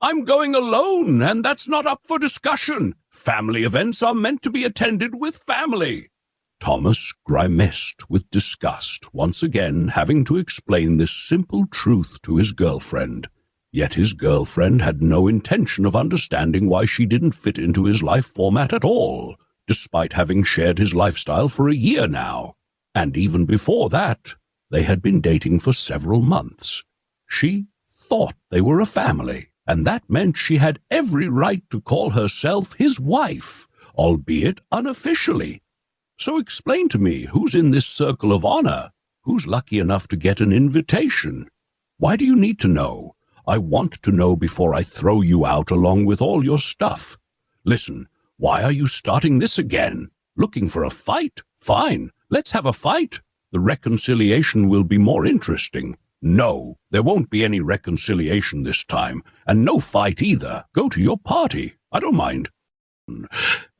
I'm going alone, and that's not up for discussion. Family events are meant to be attended with family." Thomas grimaced with disgust, once again having to explain this simple truth to his girlfriend. Yet his girlfriend had no intention of understanding why she didn't fit into his life format at all, despite having shared his lifestyle for a year now. And even before that, they had been dating for several months. She thought they were a family, and that meant she had every right to call herself his wife, albeit unofficially. So explain to me who's in this circle of honor, who's lucky enough to get an invitation. Why do you need to know? I want to know before I throw you out along with all your stuff. Listen, why are you starting this again? Looking for a fight? Fine, let's have a fight. The reconciliation will be more interesting. No, there won't be any reconciliation this time, and no fight either. Go to your party. I don't mind.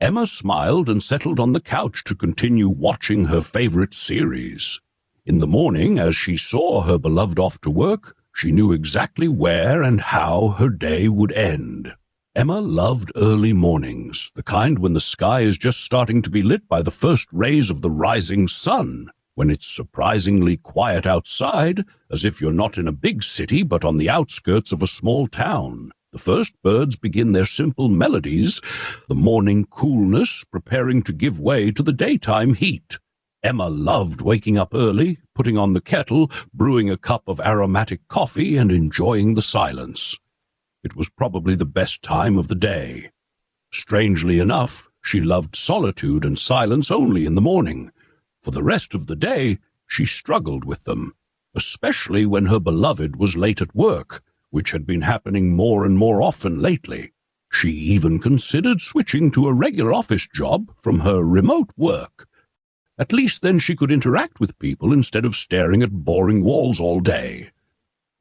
Emma smiled and settled on the couch to continue watching her favorite series. In the morning, as she saw her beloved off to work, she knew exactly where and how her day would end. Emma loved early mornings, the kind when the sky is just starting to be lit by the first rays of the rising sun, when it's surprisingly quiet outside, as if you're not in a big city but on the outskirts of a small town. The first birds begin their simple melodies, the morning coolness preparing to give way to the daytime heat. Emma loved waking up early, putting on the kettle, brewing a cup of aromatic coffee, and enjoying the silence. It was probably the best time of the day. Strangely enough, she loved solitude and silence only in the morning. For the rest of the day, she struggled with them, especially when her beloved was late at work, which had been happening more and more often lately. She even considered switching to a regular office job from her remote work. At least then she could interact with people instead of staring at boring walls all day.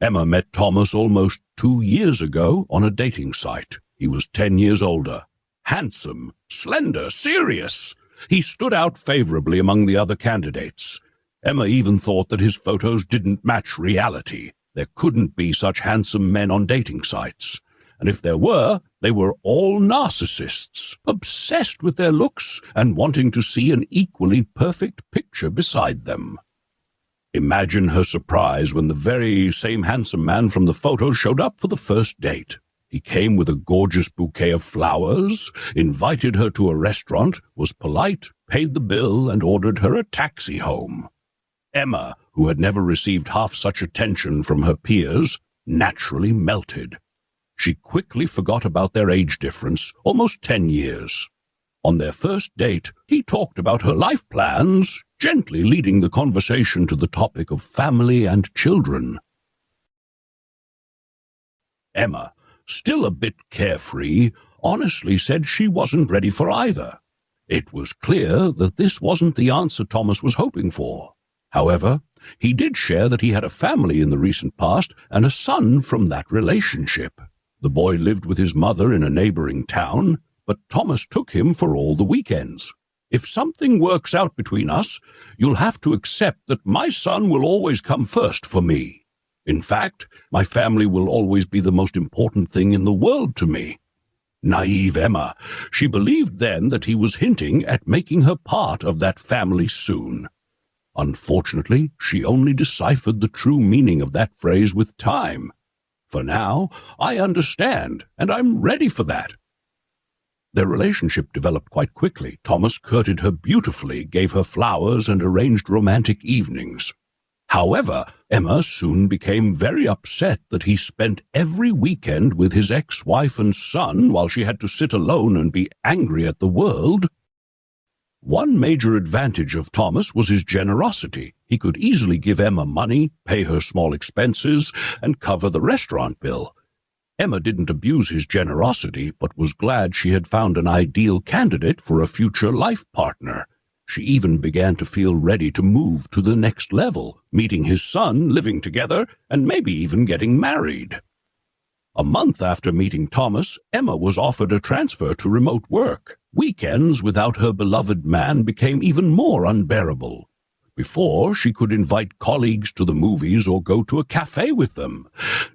Emma met Thomas almost 2 years ago on a dating site. He was 10 years older. Handsome, slender, serious. He stood out favorably among the other candidates. Emma even thought that his photos didn't match reality. There couldn't be such handsome men on dating sites. And if there were, they were all narcissists, obsessed with their looks and wanting to see an equally perfect picture beside them. Imagine her surprise when the very same handsome man from the photo showed up for the first date. He came with a gorgeous bouquet of flowers, invited her to a restaurant, was polite, paid the bill, and ordered her a taxi home. Emma, who had never received half such attention from her peers, naturally melted. She quickly forgot about their age difference, almost 10 years. On their first date, he talked about her life plans, gently leading the conversation to the topic of family and children. Emma, still a bit carefree, honestly said she wasn't ready for either. It was clear that this wasn't the answer Thomas was hoping for. However, he did share that he had a family in the recent past and a son from that relationship. The boy lived with his mother in a neighboring town, but Thomas took him for all the weekends. If something works out between us, you'll have to accept that my son will always come first for me. In fact, my family will always be the most important thing in the world to me. Naive Emma, she believed then that he was hinting at making her part of that family soon. Unfortunately, she only deciphered the true meaning of that phrase with time. For now, I understand, and I'm ready for that. Their relationship developed quite quickly. Thomas courted her beautifully, gave her flowers, and arranged romantic evenings. However, Emma soon became very upset that he spent every weekend with his ex-wife and son while she had to sit alone and be angry at the world. One major advantage of Thomas was his generosity. He could easily give Emma money, pay her small expenses, and cover the restaurant bill. Emma didn't abuse his generosity, but was glad she had found an ideal candidate for a future life partner. She even began to feel ready to move to the next level, meeting his son, living together, and maybe even getting married. A month after meeting Thomas, Emma was offered a transfer to remote work. Weekends without her beloved man became even more unbearable. Before, she could invite colleagues to the movies or go to a cafe with them.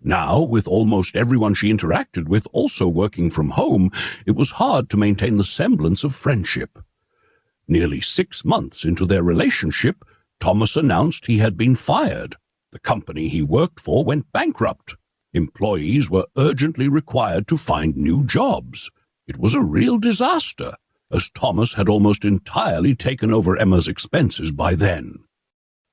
Now, with almost everyone she interacted with also working from home, it was hard to maintain the semblance of friendship. Nearly 6 months into their relationship, Thomas announced he had been fired. The company he worked for went bankrupt. Employees were urgently required to find new jobs. It was a real disaster, as Thomas had almost entirely taken over Emma's expenses by then.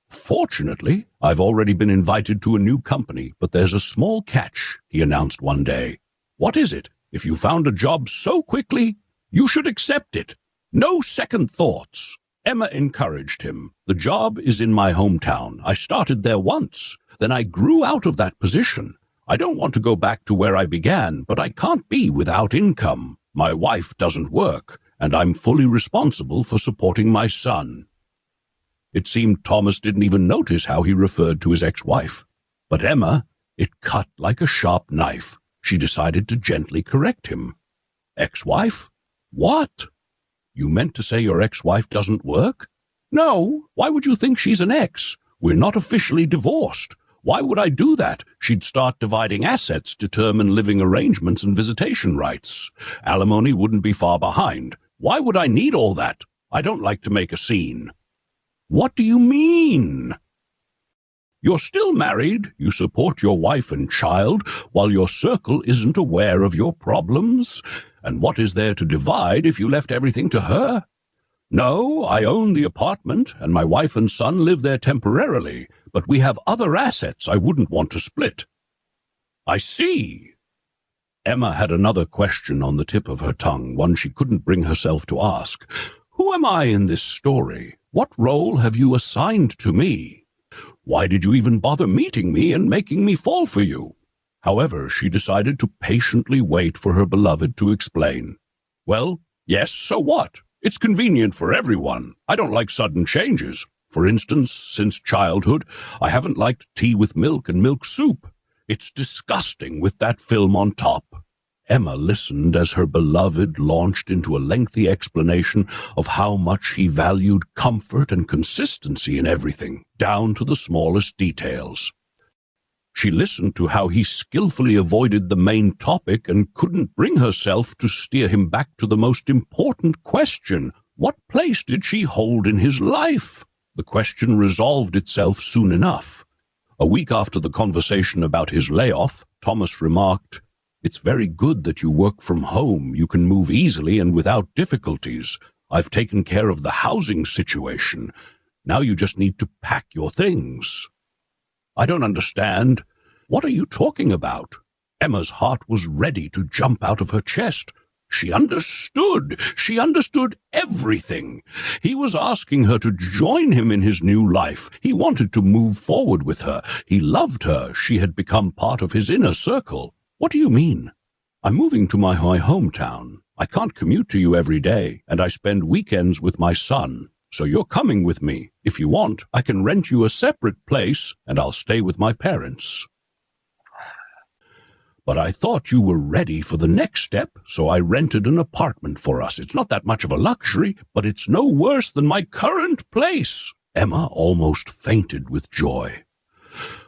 "Fortunately, I've already been invited to a new company, but there's a small catch," he announced one day. "What is it? If you found a job so quickly, you should accept it. No second thoughts." Emma encouraged him. "The job is in my hometown. I started there once. Then I grew out of that position. I don't want to go back to where I began, but I can't be without income. My wife doesn't work, and I'm fully responsible for supporting my son." It seemed Thomas didn't even notice how he referred to his ex-wife. But Emma, it cut like a sharp knife. She decided to gently correct him. "Ex-wife? What? You meant to say your ex-wife doesn't work?" "No, why would you think she's an ex? We're not officially divorced. Why would I do that? She'd start dividing assets, determine living arrangements and visitation rights. Alimony wouldn't be far behind. Why would I need all that? I don't like to make a scene." "What do you mean?" "You're still married, you support your wife and child, while your circle isn't aware of your problems. And what is there to divide if you left everything to her? No, I own the apartment, and my wife and son live there temporarily, but we have other assets I wouldn't want to split." "I see." Emma had another question on the tip of her tongue, one she couldn't bring herself to ask. "Who am I in this story? What role have you assigned to me? Why did you even bother meeting me and making me fall for you?" However, she decided to patiently wait for her beloved to explain. "Well, yes, so what? It's convenient for everyone. I don't like sudden changes. For instance, since childhood, I haven't liked tea with milk and milk soup. It's disgusting with that film on top." Emma listened as her beloved launched into a lengthy explanation of how much he valued comfort and consistency in everything, down to the smallest details. She listened to how he skillfully avoided the main topic and couldn't bring herself to steer him back to the most important question. What place did she hold in his life? The question resolved itself soon enough. A week after the conversation about his layoff, Thomas remarked, "It's very good that you work from home. You can move easily and without difficulties. I've taken care of the housing situation. Now you just need to pack your things." "I don't understand. What are you talking about?" Emma's heart was ready to jump out of her chest. She understood. She understood everything. He was asking her to join him in his new life. He wanted to move forward with her. He loved her. She had become part of his inner circle. "What do you mean?" "I'm moving to my hometown. I can't commute to you every day, and I spend weekends with my son. So you're coming with me. If you want, I can rent you a separate place, and I'll stay with my parents." "But I thought you were ready for the next step, so I rented an apartment for us. It's not that much of a luxury, but it's no worse than my current place." Emma almost fainted with joy.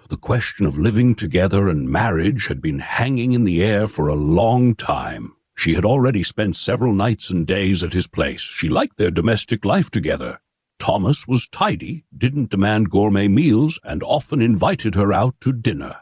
The question of living together and marriage had been hanging in the air for a long time. She had already spent several nights and days at his place. She liked their domestic life together. Thomas was tidy, didn't demand gourmet meals, and often invited her out to dinner.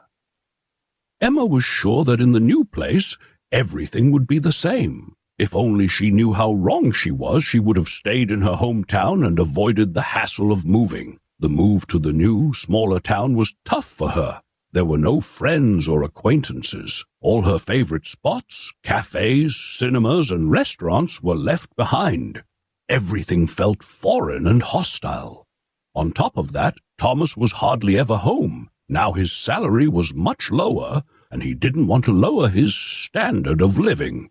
Emma was sure that in the new place, everything would be the same. If only she knew how wrong she was, she would have stayed in her hometown and avoided the hassle of moving. The move to the new, smaller town was tough for her. There were no friends or acquaintances. All her favorite spots, cafes, cinemas, and restaurants were left behind. Everything felt foreign and hostile. On top of that, Thomas was hardly ever home. Now his salary was much lower, and he didn't want to lower his standard of living.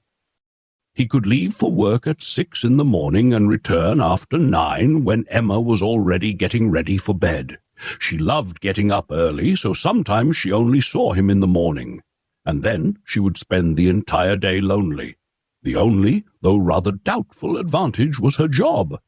He could leave for work at 6 in the morning and return after 9 when Emma was already getting ready for bed. She loved getting up early, so sometimes she only saw him in the morning, and then she would spend the entire day lonely. The only, though rather doubtful, advantage was her job.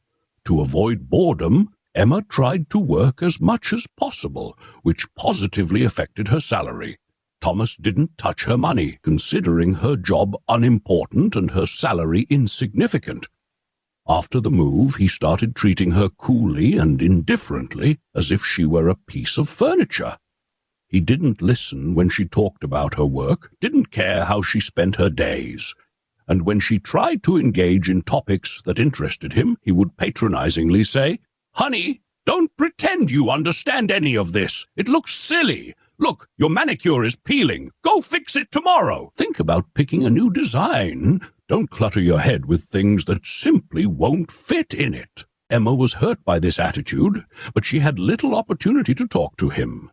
To avoid boredom, Emma tried to work as much as possible, which positively affected her salary. Thomas didn't touch her money, considering her job unimportant and her salary insignificant. After the move, he started treating her coolly and indifferently, as if she were a piece of furniture. He didn't listen when she talked about her work, didn't care how she spent her days. And when she tried to engage in topics that interested him, he would patronizingly say, "Honey, don't pretend you understand any of this. It looks silly. Look, your manicure is peeling. Go fix it tomorrow. Think about picking a new design. Don't clutter your head with things that simply won't fit in it." Emma was hurt by this attitude, but she had little opportunity to talk to him.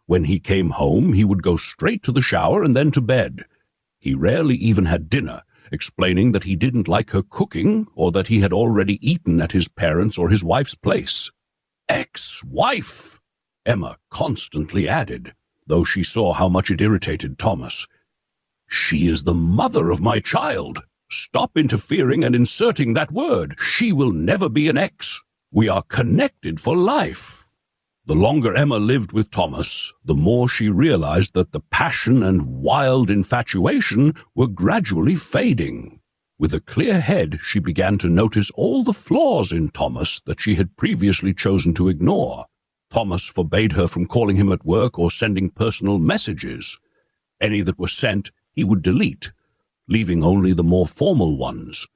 When he came home, he would go straight to the shower and then to bed. He rarely even had dinner, explaining that he didn't like her cooking or that he had already eaten at his parents' or his wife's place. "Ex-wife," Emma constantly added, though she saw how much it irritated Thomas. "She is the mother of my child. Stop interfering and inserting that word. She will never be an ex. We are connected for life." The longer Emma lived with Thomas, the more she realized that the passion and wild infatuation were gradually fading. With a clear head, she began to notice all the flaws in Thomas that she had previously chosen to ignore. Thomas forbade her from calling him at work or sending personal messages. Any that were sent, he would delete, leaving only the more formal ones.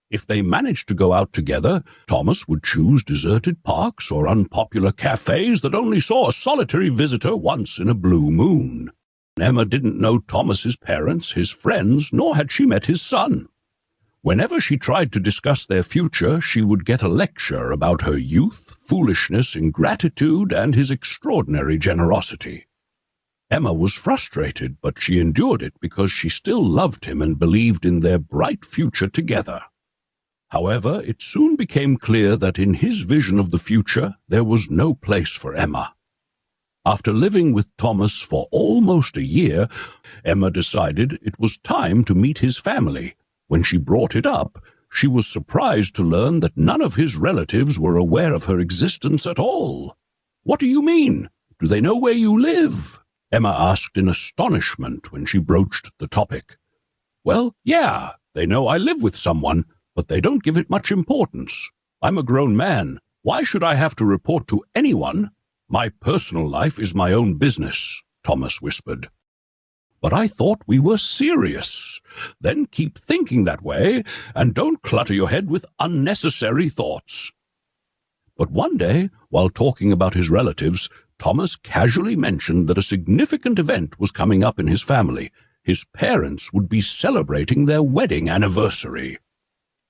If they managed to go out together, Thomas would choose deserted parks or unpopular cafes that only saw a solitary visitor once in a blue moon. Emma didn't know Thomas's parents, his friends, nor had she met his son. Whenever she tried to discuss their future, she would get a lecture about her youth, foolishness, ingratitude, and his extraordinary generosity. Emma was frustrated, but she endured it because she still loved him and believed in their bright future together. However, it soon became clear that in his vision of the future, there was no place for Emma. After living with Thomas for almost a year, Emma decided it was time to meet his family. When she brought it up, she was surprised to learn that none of his relatives were aware of her existence at all. "What do you mean? Do they know where you live?" Emma asked in astonishment when she broached the topic. "Well, yeah, they know I live with someone, but they don't give it much importance. I'm a grown man. Why should I have to report to anyone? My personal life is my own business," Thomas whispered. "But I thought we were serious. Then keep thinking that way, and don't clutter your head with unnecessary thoughts." But one day, while talking about his relatives, Thomas casually mentioned that a significant event was coming up in his family. His parents would be celebrating their wedding anniversary.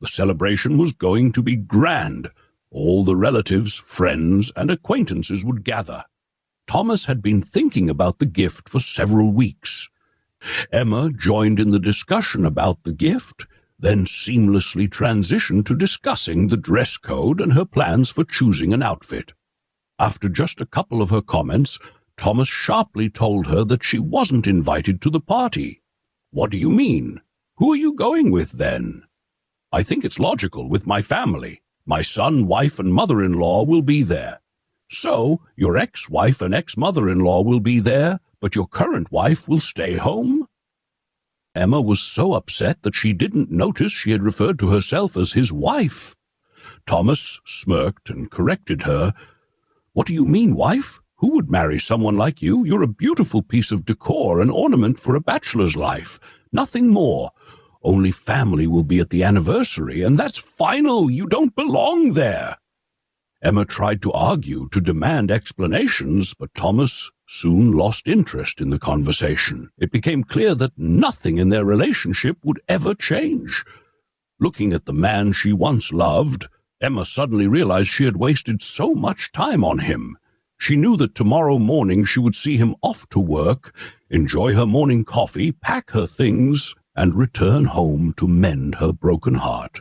The celebration was going to be grand. All the relatives, friends, and acquaintances would gather. Thomas had been thinking about the gift for several weeks. Emma joined in the discussion about the gift, then seamlessly transitioned to discussing the dress code and her plans for choosing an outfit. After just a couple of her comments, Thomas sharply told her that she wasn't invited to the party. "What do you mean? Who are you going with then?" "I think it's logical with my family. My son, wife, and mother-in-law will be there." "So, your ex-wife and ex-mother-in-law will be there, but your current wife will stay home?" Emma was so upset that she didn't notice she had referred to herself as his wife. Thomas smirked and corrected her. "What do you mean, wife? Who would marry someone like you? You're a beautiful piece of decor, an ornament for a bachelor's life. Nothing more. Only family will be at the anniversary, and that's final. You don't belong there." Emma tried to argue, to demand explanations, but Thomas soon lost interest in the conversation. It became clear that nothing in their relationship would ever change. Looking at the man she once loved, Emma suddenly realized she had wasted so much time on him. She knew that tomorrow morning she would see him off to work, enjoy her morning coffee, pack her things, and return home to mend her broken heart.